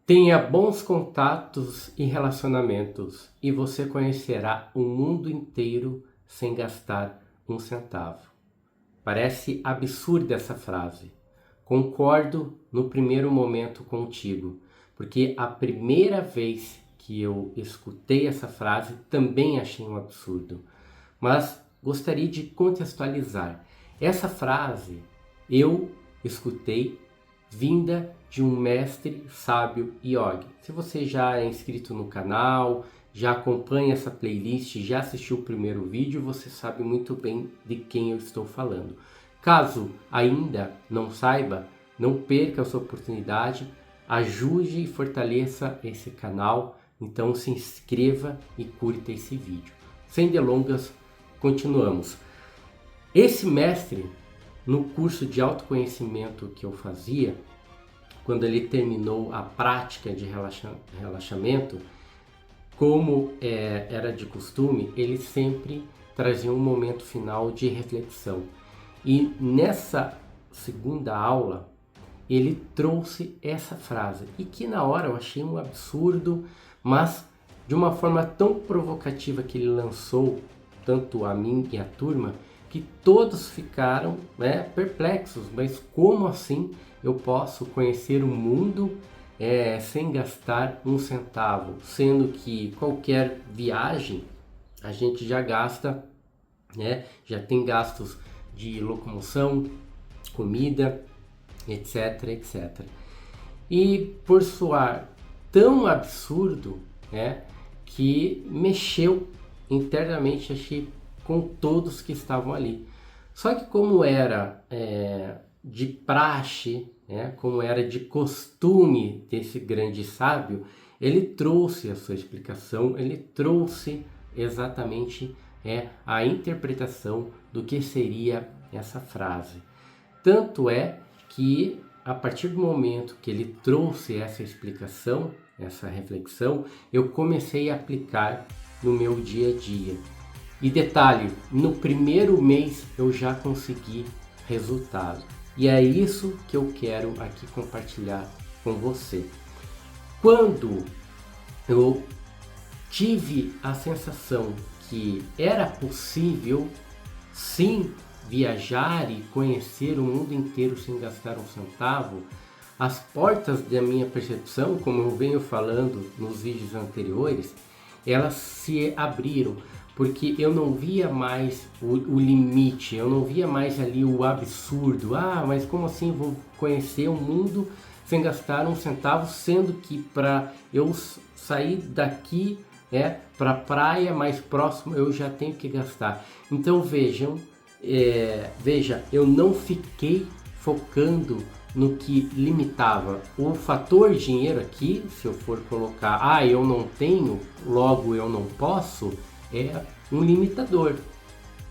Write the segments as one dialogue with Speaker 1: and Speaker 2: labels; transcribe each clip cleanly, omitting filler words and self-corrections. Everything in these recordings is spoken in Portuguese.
Speaker 1: Tenha bons contatos e relacionamentos e você conhecerá o mundo inteiro sem gastar um centavo. Parece absurda essa frase. Concordo no primeiro momento contigo, porque a primeira vez que eu escutei essa frase também achei um absurdo. Mas gostaria de contextualizar. Essa frase eu escutei vinda de um mestre sábio yogi. Se você já é inscrito no canal, já acompanha essa playlist, já assistiu o primeiro vídeo, você sabe muito bem de quem eu estou falando. Caso ainda não saiba, não perca essa oportunidade, ajude e fortaleça esse canal, então se inscreva e curta esse vídeo. Sem delongas, continuamos. Esse mestre, no curso de autoconhecimento que eu fazia, quando ele terminou a prática de relaxamento, como era de costume, ele sempre trazia um momento final de reflexão. E nessa segunda aula, ele trouxe essa frase, e que na hora eu achei um absurdo, mas de uma forma tão provocativa que ele lançou, tanto a mim e a turma, que todos ficaram perplexos. Mas como assim eu posso conhecer o mundo sem gastar um centavo? Sendo que qualquer viagem a gente já gasta, já tem gastos de locomoção, comida, etc, etc. E por soar tão absurdo, que mexeu internamente, achei, com todos que estavam ali. Só que como era de praxe, como era de costume desse grande sábio, ele trouxe a sua explicação, ele trouxe exatamente a interpretação do que seria essa frase. Tanto é que a partir do momento que ele trouxe essa explicação, essa reflexão, eu comecei a aplicar no meu dia a dia. E detalhe, no primeiro mês eu já consegui resultado. E é isso que eu quero aqui compartilhar com você. Quando eu tive a sensação que era possível, sim, viajar e conhecer o mundo inteiro sem gastar um centavo, as portas da minha percepção, como eu venho falando nos vídeos anteriores, elas se abriram, porque eu não via mais o limite, eu não via mais ali o absurdo. Mas como assim vou conhecer o mundo sem gastar um centavo, sendo que para eu sair daqui para a praia mais próxima eu já tenho que gastar. Então veja, eu não fiquei focando no que limitava. O fator dinheiro aqui, se eu for colocar, eu não tenho, logo eu não posso, é um limitador.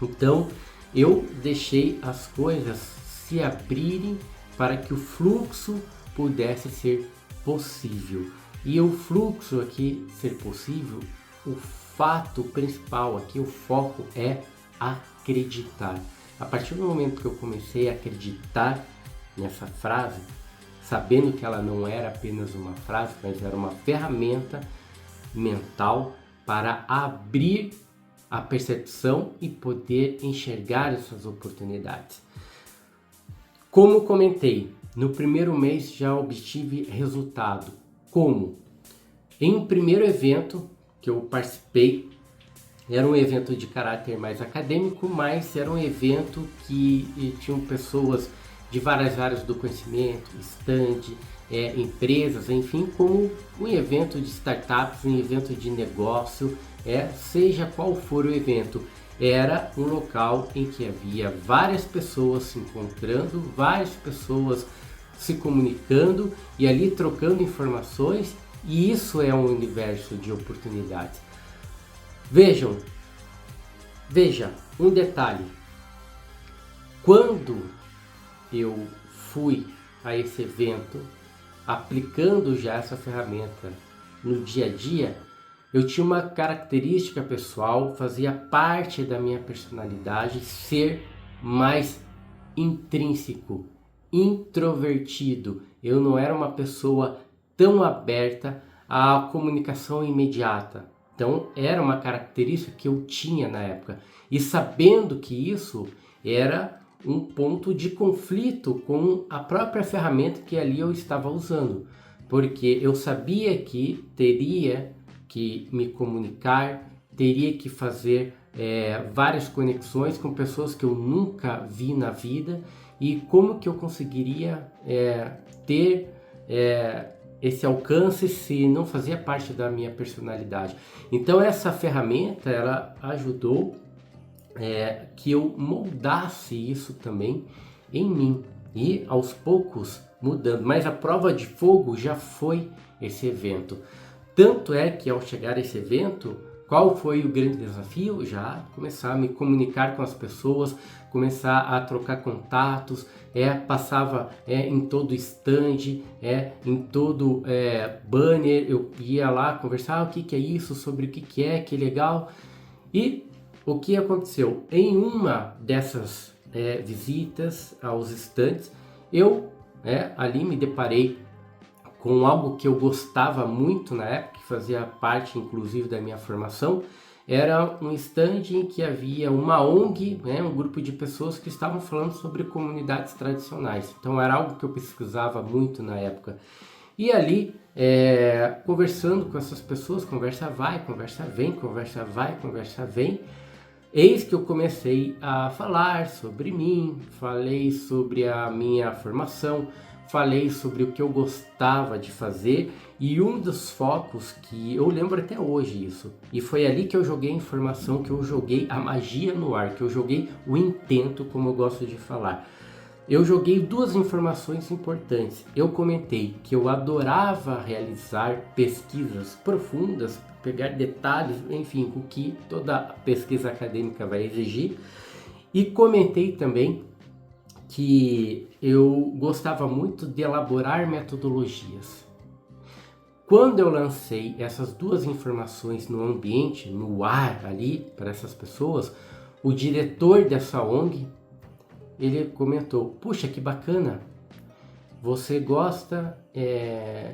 Speaker 1: Então eu deixei as coisas se abrirem para que o fluxo pudesse ser possível. E o fluxo aqui ser possível, o fato principal aqui, o foco é acreditar. A partir do momento que eu comecei a acreditar nessa frase, sabendo que ela não era apenas uma frase, mas era uma ferramenta mental para abrir a percepção e poder enxergar essas oportunidades. Como comentei, no primeiro mês já obtive resultado. Como? Em um primeiro evento que eu participei, era um evento de caráter mais acadêmico, mas era um evento que tinham pessoas de várias áreas do conhecimento, stand, empresas, enfim, como um evento de startups, um evento de negócio, seja qual for o evento. Era um local em que havia várias pessoas se encontrando, várias pessoas se comunicando e ali trocando informações, e isso é um universo de oportunidades. Veja um detalhe. Quando eu fui a esse evento, aplicando já essa ferramenta no dia a dia, eu tinha uma característica pessoal, fazia parte da minha personalidade ser mais intrínseco, introvertido. Eu não era uma pessoa tão aberta à comunicação imediata. Então era uma característica que eu tinha na época, e sabendo que isso era um ponto de conflito com a própria ferramenta que ali eu estava usando, porque eu sabia que teria que me comunicar, teria que fazer várias conexões com pessoas que eu nunca vi na vida, e como que eu conseguiria ter esse alcance se não fazia parte da minha personalidade. Então essa ferramenta, ela ajudou que eu moldasse isso também em mim, e aos poucos mudando. Mas a prova de fogo já foi esse evento. Tanto é que ao chegar a esse evento, qual foi o grande desafio? Já começar a me comunicar com as pessoas, começar a trocar contatos, passava em todo stand, em todo banner, eu ia lá conversar, o que é isso, sobre o que é, que legal. E o que aconteceu? Em uma dessas visitas aos stands, eu ali me deparei com algo que eu gostava muito na época, que fazia parte inclusive da minha formação. Era um stand em que havia uma ONG, um grupo de pessoas que estavam falando sobre comunidades tradicionais. Então era algo que eu pesquisava muito na época. E ali, conversando com essas pessoas, conversa vai, conversa vem, conversa vai, conversa vem, eis que eu comecei a falar sobre mim, falei sobre a minha formação, falei sobre o que eu gostava de fazer, e um dos focos que eu lembro até hoje isso, e foi ali que eu joguei a informação, que eu joguei a magia no ar, que eu joguei o intento, como eu gosto de falar. Eu joguei duas informações importantes. Eu comentei que eu adorava realizar pesquisas profundas, pegar detalhes, enfim, o que toda pesquisa acadêmica vai exigir. E comentei também que eu gostava muito de elaborar metodologias. Quando eu lancei essas duas informações no ambiente, no ar ali, para essas pessoas, o diretor dessa ONG, ele comentou: puxa, que bacana, você gosta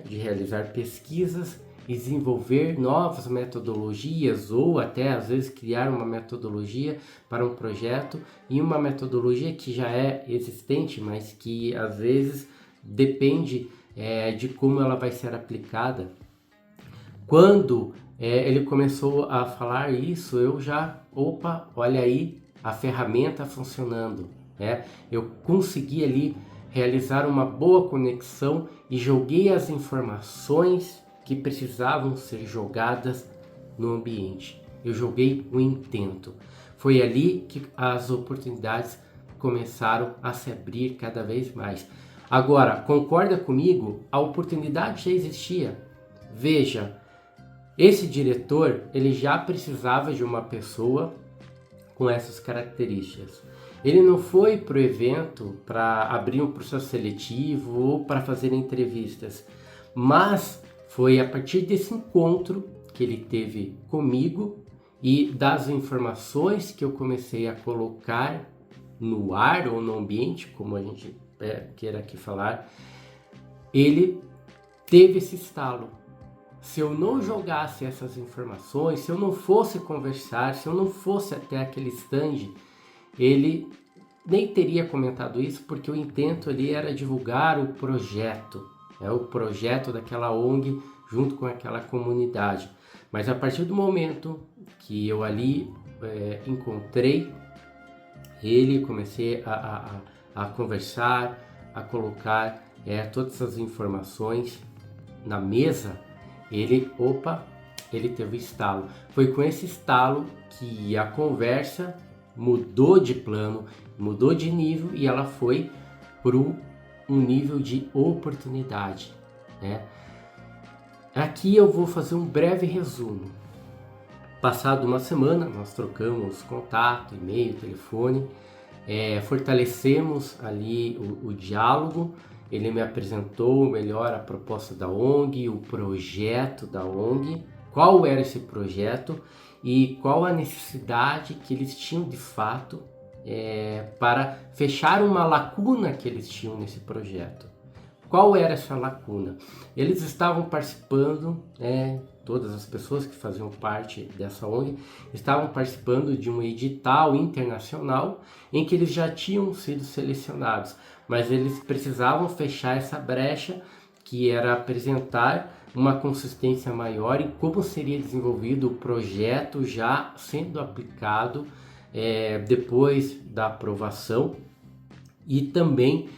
Speaker 1: de realizar pesquisas, desenvolver novas metodologias, ou até às vezes criar uma metodologia para um projeto, e uma metodologia que já é existente, mas que às vezes depende de como ela vai ser aplicada. Quando ele começou a falar isso, eu já, opa, olha aí a ferramenta funcionando. Eu consegui ali realizar uma boa conexão e joguei as informações que precisavam ser jogadas no ambiente. Eu joguei o intento. Foi ali que as oportunidades começaram a se abrir cada vez mais. Agora, concorda comigo? A oportunidade já existia. Veja, esse diretor, ele já precisava de uma pessoa com essas características. Ele não foi para o evento para abrir um processo seletivo ou para fazer entrevistas, mas foi a partir desse encontro que ele teve comigo e das informações que eu comecei a colocar no ar ou no ambiente, como a gente queira aqui falar, ele teve esse estalo. Se eu não jogasse essas informações, se eu não fosse conversar, se eu não fosse até aquele stand, ele nem teria comentado isso, porque o intento ali era divulgar o projeto daquela ONG junto com aquela comunidade. Mas a partir do momento que eu ali encontrei ele, comecei a conversar, a colocar todas essas informações na mesa, ele teve estalo. Foi com esse estalo que a conversa mudou de plano, mudou de nível, e ela foi para um nível de oportunidade. Aqui eu vou fazer um breve resumo. Passado uma semana, nós trocamos contato, e-mail, telefone, fortalecemos ali o diálogo. Ele me apresentou melhor a proposta da ONG, o projeto da ONG, qual era esse projeto e qual a necessidade que eles tinham de fato para fechar uma lacuna que eles tinham nesse projeto. Qual era essa lacuna? Eles estavam participando, todas as pessoas que faziam parte dessa ONG estavam participando de um edital internacional em que eles já tinham sido selecionados, mas eles precisavam fechar essa brecha, que era apresentar uma consistência maior em como seria desenvolvido o projeto já sendo aplicado depois da aprovação, e também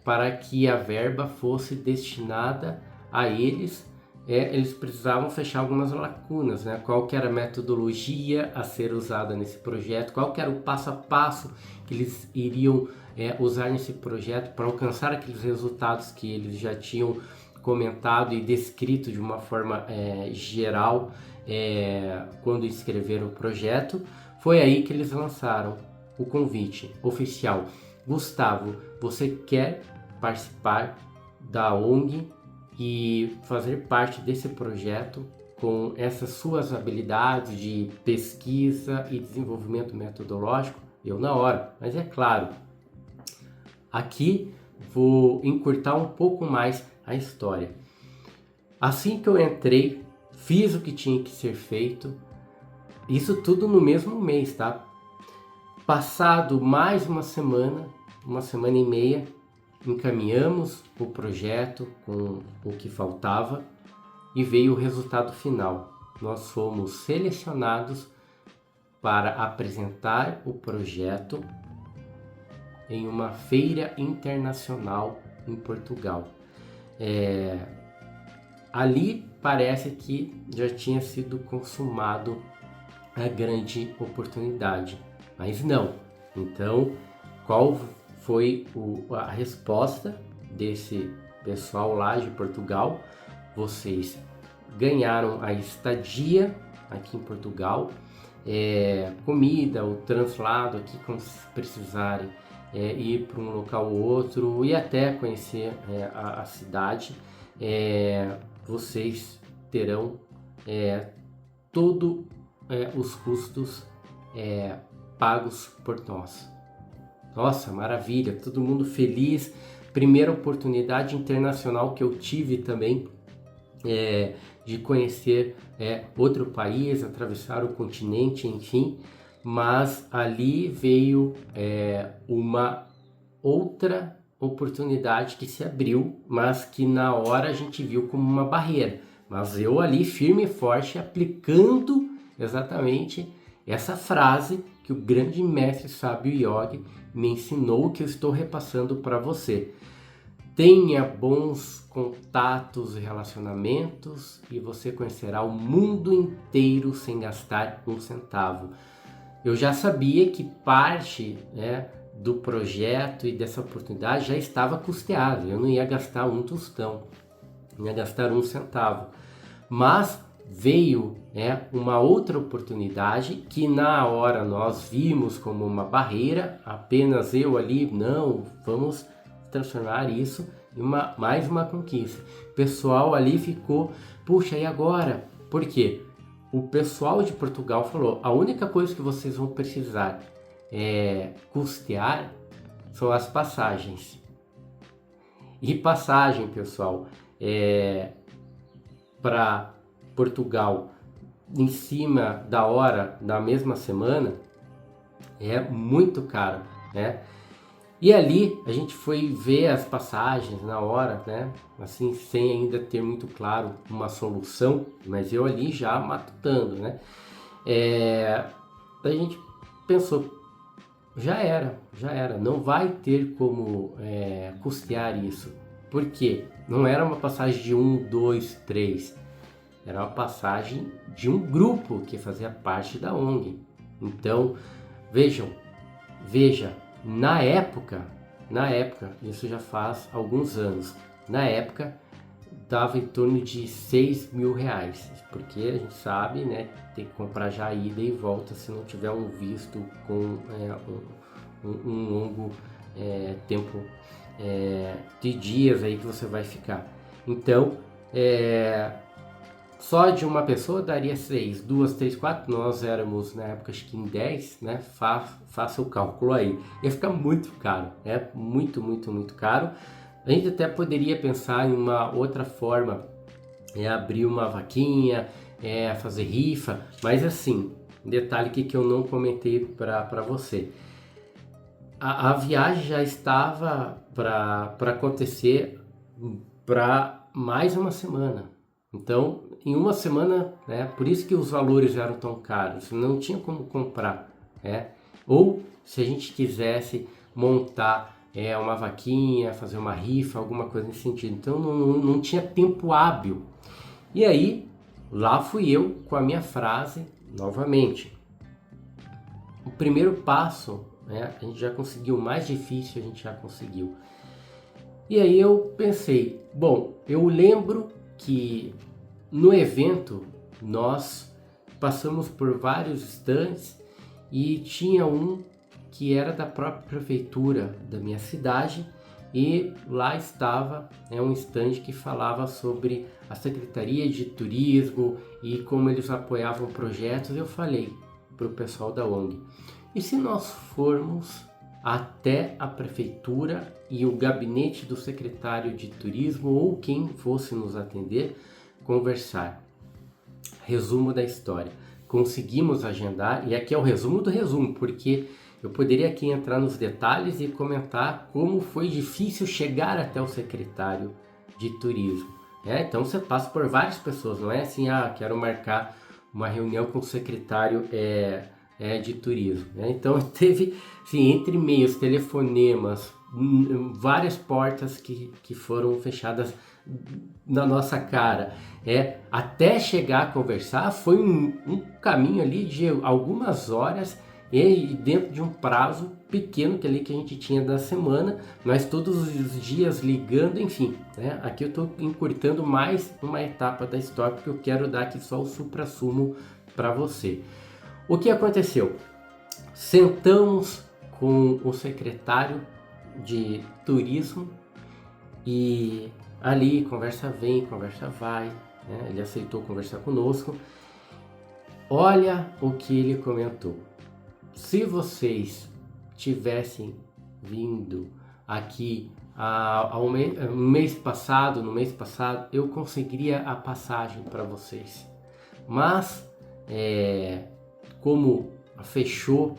Speaker 1: para que a verba fosse destinada a eles. Eles precisavam fechar algumas lacunas, né? Qual que era a metodologia a ser usada nesse projeto, qual que era o passo a passo que eles iriam usar nesse projeto para alcançar aqueles resultados que eles já tinham comentado e descrito de uma forma geral quando escreveram o projeto. Foi aí que eles lançaram o convite oficial. Gustavo, você quer participar da ONG e fazer parte desse projeto com essas suas habilidades de pesquisa e desenvolvimento metodológico? Eu na hora, mas é claro, aqui vou encurtar um pouco mais a história. Assim que eu entrei, fiz o que tinha que ser feito, isso tudo no mesmo mês, tá? Passado mais uma semana e meia, encaminhamos o projeto com o que faltava e veio o resultado final. Nós fomos selecionados para apresentar o projeto em uma feira internacional em Portugal. Ali parece que já tinha sido consumado a grande oportunidade, mas não. Então, qual foi a resposta desse pessoal lá de Portugal? Vocês ganharam a estadia aqui em Portugal, comida, o translado aqui quando precisarem, ir para um local ou outro e até conhecer a cidade. Vocês terão todos os custos pagos por nós. Nossa, maravilha, todo mundo feliz. Primeira oportunidade internacional que eu tive também de conhecer outro país, atravessar o continente, enfim. Mas ali veio uma outra oportunidade que se abriu, mas que na hora a gente viu como uma barreira. Mas eu ali firme e forte aplicando exatamente essa frase que o grande mestre sábio Yogi me ensinou, que eu estou repassando para você. Tenha bons contatos e relacionamentos e você conhecerá o mundo inteiro sem gastar um centavo. Eu já sabia que parte do projeto e dessa oportunidade já estava custeada. Eu não ia gastar um tostão, não ia gastar um centavo. Mas veio uma outra oportunidade que na hora nós vimos como uma barreira, apenas eu ali, não, vamos transformar isso em mais uma conquista. O pessoal ali ficou, puxa, e agora? Por quê? O pessoal de Portugal falou, a única coisa que vocês vão precisar custear são as passagens. E passagem, pessoal, para Portugal em cima da hora da mesma semana é muito caro, né? E ali a gente foi ver as passagens na hora, né? Assim, sem ainda ter muito claro uma solução, mas eu ali já matutando, né? A gente pensou, já era, não vai ter como custear isso. Por quê? Não era uma passagem de 1, 2, 3, era uma passagem de um grupo que fazia parte da ONG. Então, veja, na época, isso já faz alguns anos, na época dava em torno de 6 mil reais, porque a gente sabe, né, tem que comprar já a ida e volta se não tiver um visto com um longo tempo de dias aí que você vai ficar. Então, só de uma pessoa daria 6, 2, 3, 4, nós éramos na época acho que em 10, né? Faça o cálculo aí. Ia ficar muito caro, muito caro. A gente até poderia pensar em uma outra forma, abrir uma vaquinha, fazer rifa, mas assim, um detalhe aqui que eu não comentei para você. A viagem já estava para acontecer para mais uma semana. Então, em uma semana, né, por isso que os valores eram tão caros, não tinha como comprar, né? Ou se a gente quisesse montar uma vaquinha, fazer uma rifa, alguma coisa nesse sentido. Então, não tinha tempo hábil. E aí, lá fui eu com a minha frase novamente. O primeiro passo, né, a gente já conseguiu, o mais difícil a gente já conseguiu. E aí eu pensei, bom, eu lembro que no evento nós passamos por vários stands e tinha um que era da própria prefeitura da minha cidade e lá estava um stand que falava sobre a Secretaria de Turismo e como eles apoiavam projetos. Eu falei para o pessoal da ONG, e se nós formos até a prefeitura e o gabinete do secretário de turismo ou quem fosse nos atender conversar? Resumo da história. Conseguimos agendar, e aqui é o resumo do resumo, porque eu poderia aqui entrar nos detalhes e comentar como foi difícil chegar até o secretário de turismo. Então você passa por várias pessoas, não é assim, quero marcar uma reunião com o secretário de turismo. Então teve, assim, entre e-mails, telefonemas, várias portas que foram fechadas na nossa cara. Até chegar a conversar foi um caminho ali de algumas horas e dentro de um prazo pequeno que a gente tinha da semana, mas todos os dias ligando, enfim. Aqui eu estou encurtando mais uma etapa da história porque eu quero dar aqui só o suprassumo para você. O que aconteceu? Sentamos com o secretário de turismo e ali conversa vem, conversa vai, ele aceitou conversar conosco. Olha o que ele comentou. Se vocês tivessem vindo aqui no mês passado, eu conseguiria a passagem para vocês. Mas como fechou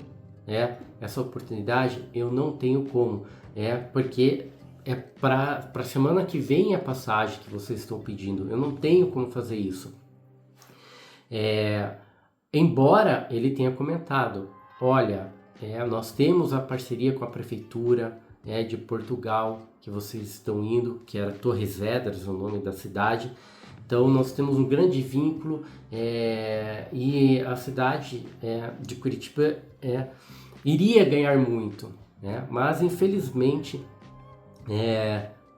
Speaker 1: essa oportunidade, eu não tenho como, porque para a semana que vem a passagem que vocês estão pedindo, eu não tenho como fazer isso. Embora ele tenha comentado, olha, nós temos a parceria com a prefeitura de Portugal, que vocês estão indo, que era Torres Vedras, o nome da cidade. Então nós temos um grande vínculo e a cidade de Curitiba iria ganhar muito, mas infelizmente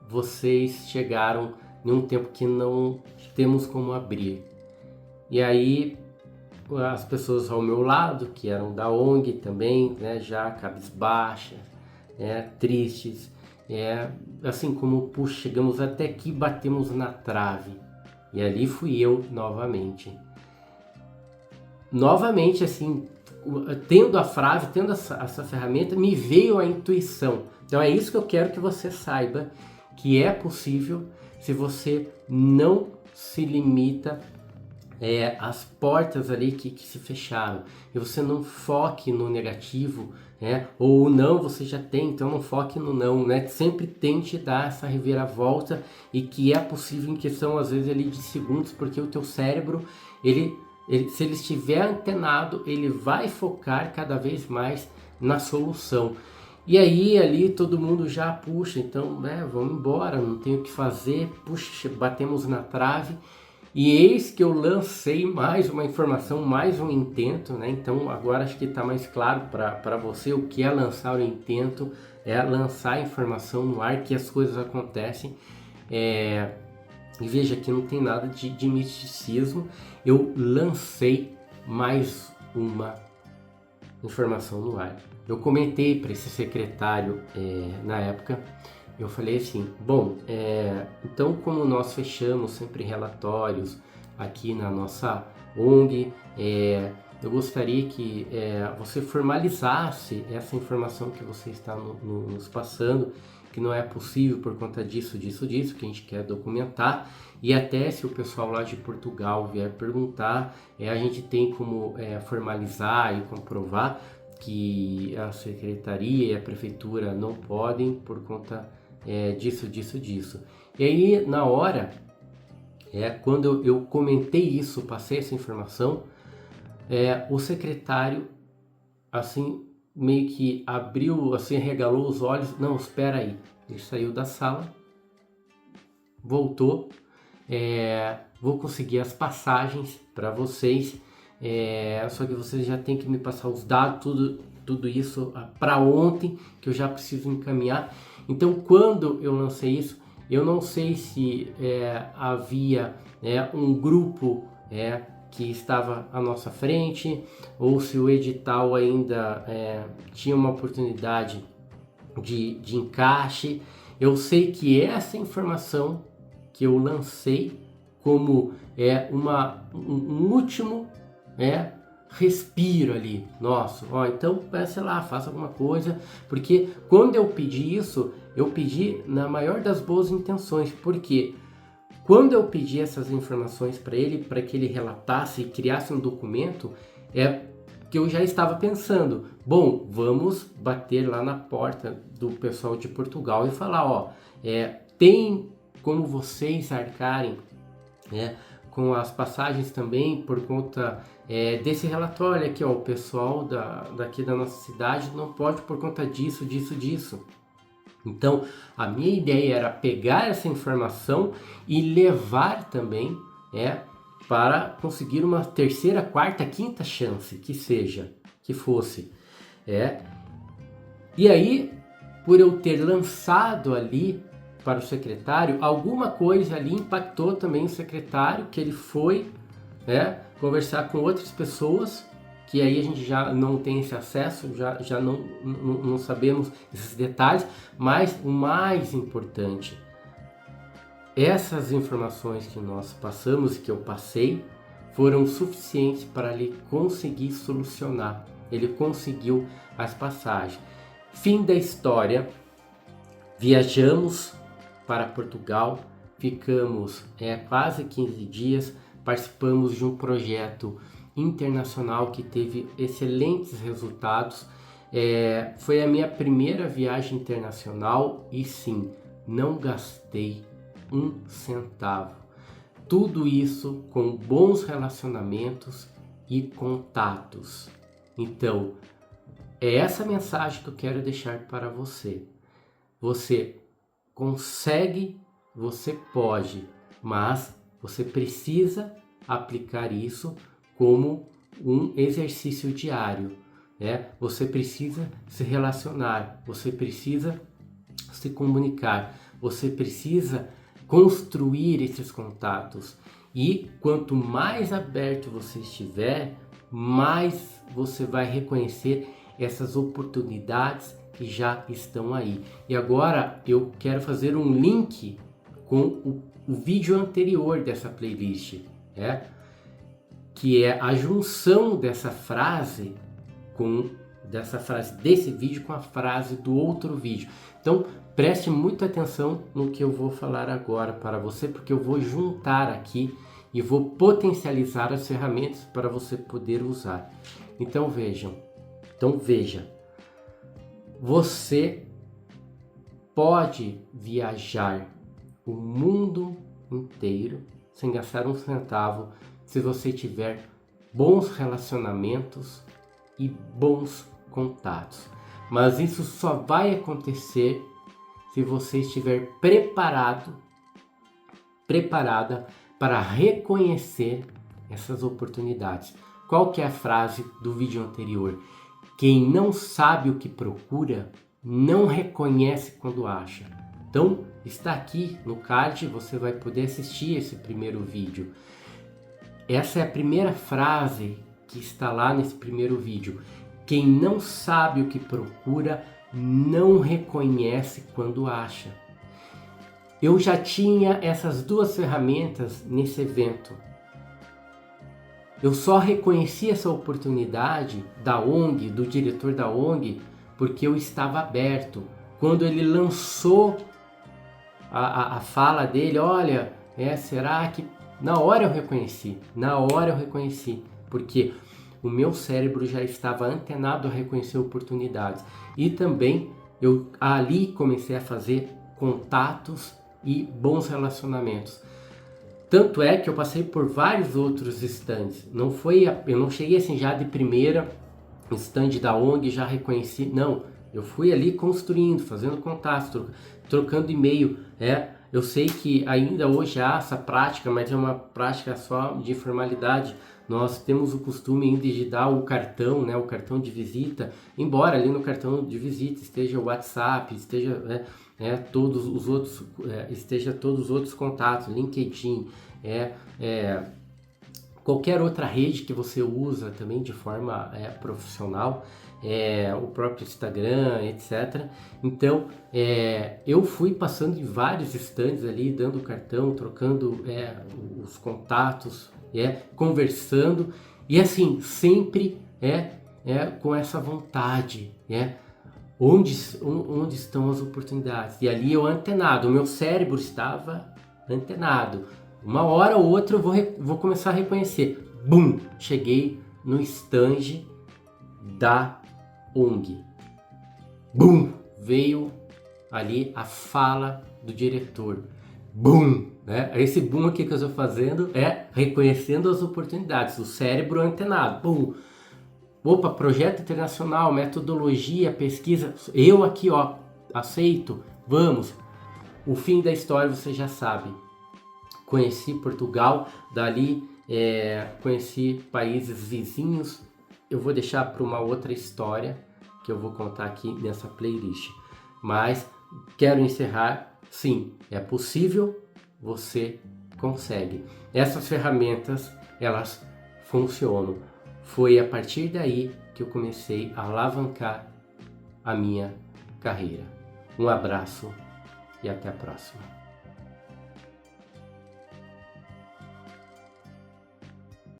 Speaker 1: vocês chegaram em um tempo que não temos como abrir. E aí as pessoas ao meu lado, que eram da ONG também, já cabisbaixas, tristes, assim como, puxa, chegamos até aqui, batemos na trave. E ali fui eu novamente. Novamente, assim, tendo a frase, tendo essa ferramenta, me veio a intuição. Então é isso que eu quero que você saiba, que é possível se você não se limita às portas ali que se fecharam. E você não foque no negativo, ou o não você já tem, então não foque no não, Sempre tente dar essa reviravolta e que é possível em questão, às vezes, ali de segundos, porque o teu cérebro, se ele estiver antenado, ele vai focar cada vez mais na solução. E aí ali todo mundo já puxa, então vamos embora, não tem o que fazer, puxa, batemos na trave. E eis que eu lancei mais uma informação, mais um intento, Então agora acho que está mais claro para você o que é lançar o intento, lançar a informação no ar, que as coisas acontecem. E veja que não tem nada de misticismo. Eu lancei mais uma informação no ar. Eu comentei para esse secretário na época, eu falei assim, bom, então como nós fechamos sempre relatórios aqui na nossa ONG, eu gostaria que você formalizasse essa informação que você está nos passando que não é possível por conta disso, disso, disso, que a gente quer documentar. E até se o pessoal lá de Portugal vier perguntar, a gente tem como formalizar e comprovar que a secretaria e a prefeitura não podem por conta disso, disso, disso. E aí, na hora, quando eu comentei isso, passei essa informação, o secretário, assim, meio que abriu, assim, regalou os olhos. Não, espera aí. Ele saiu da sala, voltou. Vou conseguir as passagens para vocês, só que vocês já tem que me passar os dados, tudo isso para ontem, que eu já preciso encaminhar. Então, quando eu lancei isso, eu não sei se havia um grupo que estava à nossa frente, ou se o edital ainda tinha uma oportunidade de encaixe. Eu sei que essa informação que eu lancei como um último respiro ali, nosso, então sei lá, faça alguma coisa, porque quando eu pedi isso, eu pedi na maior das boas intenções, porque quando eu pedi essas informações para ele, para que ele relatasse e criasse um documento, que eu já estava pensando, bom, vamos bater lá na porta do pessoal de Portugal e falar, tem como vocês arcarem com as passagens também por conta desse relatório aqui, o pessoal daqui da nossa cidade não pode por conta disso, disso, disso. Então, a minha ideia era pegar essa informação e levar também para conseguir uma terceira, quarta, quinta chance, que fosse. E aí, por eu ter lançado ali para o secretário, alguma coisa ali impactou também o secretário, que ele foi conversar com outras pessoas, que aí a gente já não tem esse acesso, já não sabemos esses detalhes, mas o mais importante, essas informações que nós passamos, que eu passei, foram suficientes para ele conseguir solucionar. Ele conseguiu as passagens. Fim da história, viajamos para Portugal, ficamos quase 15 dias, participamos de um projeto internacional que teve excelentes resultados. Foi a minha primeira viagem internacional e sim, não gastei um centavo. Tudo isso com bons relacionamentos e contatos. Então, é essa mensagem que eu quero deixar para você. Você consegue, você pode, mas você precisa aplicar isso como um exercício diário. Você precisa se relacionar, você precisa se comunicar, você precisa construir esses contatos. E quanto mais aberto você estiver, mais você vai reconhecer essas oportunidades que já estão aí. E agora eu quero fazer um link com o vídeo anterior dessa playlist, que é a junção dessa frase desse vídeo com a frase do outro vídeo. Então preste muita atenção no que eu vou falar agora para você, porque eu vou juntar aqui e vou potencializar as ferramentas para você poder usar. Então veja, você pode viajar o mundo inteiro sem gastar um centavo se você tiver bons relacionamentos e bons contatos. Mas isso só vai acontecer se você estiver preparada para reconhecer essas oportunidades. Qual que é a frase do vídeo anterior? Quem não sabe o que procura, não reconhece quando acha. Então, está aqui no card, você vai poder assistir esse primeiro vídeo. Essa é a primeira frase que está lá nesse primeiro vídeo. Quem não sabe o que procura, não reconhece quando acha. Eu já tinha essas duas ferramentas nesse evento. Eu só reconheci essa oportunidade da ONG, do diretor da ONG, porque eu estava aberto. quando ele lançou a fala dele, olha, será que... Na hora eu reconheci, porque o meu cérebro já estava antenado a reconhecer oportunidades. E também eu ali comecei a fazer contatos e bons relacionamentos. Tanto é que eu passei por vários outros stands. Eu não cheguei assim já de primeira, stand da ONG, já reconheci. Não, eu fui ali construindo, fazendo contatos, trocando e-mail. Eu sei que ainda hoje há essa prática, mas é uma prática só de informalidade. Nós temos o costume ainda de dar o cartão, né, o cartão de visita, embora ali no cartão de visita esteja o WhatsApp, esteja todos os outros contatos, LinkedIn, qualquer outra rede que você usa também de forma profissional, o próprio Instagram, etc. Então, eu fui passando em vários stands ali, dando o cartão, trocando os contatos, conversando, e assim, sempre com essa vontade, onde estão as oportunidades? E ali eu antenado, o meu cérebro estava antenado. Uma hora ou outra eu vou começar a reconhecer. Bum! Cheguei no stand da ONG. Bum! Veio ali a fala do diretor. Bum! Esse boom aqui que eu estou fazendo é reconhecendo as oportunidades. O cérebro antenado. Bum! Opa, projeto internacional, metodologia, pesquisa. Eu aqui, aceito. Vamos. O fim da história você já sabe. Conheci Portugal, dali conheci países vizinhos. Eu vou deixar para uma outra história que eu vou contar aqui nessa playlist. Mas quero encerrar, sim, é possível, você consegue. Essas ferramentas, elas funcionam. Foi a partir daí que eu comecei a alavancar a minha carreira. Um abraço e até a próxima.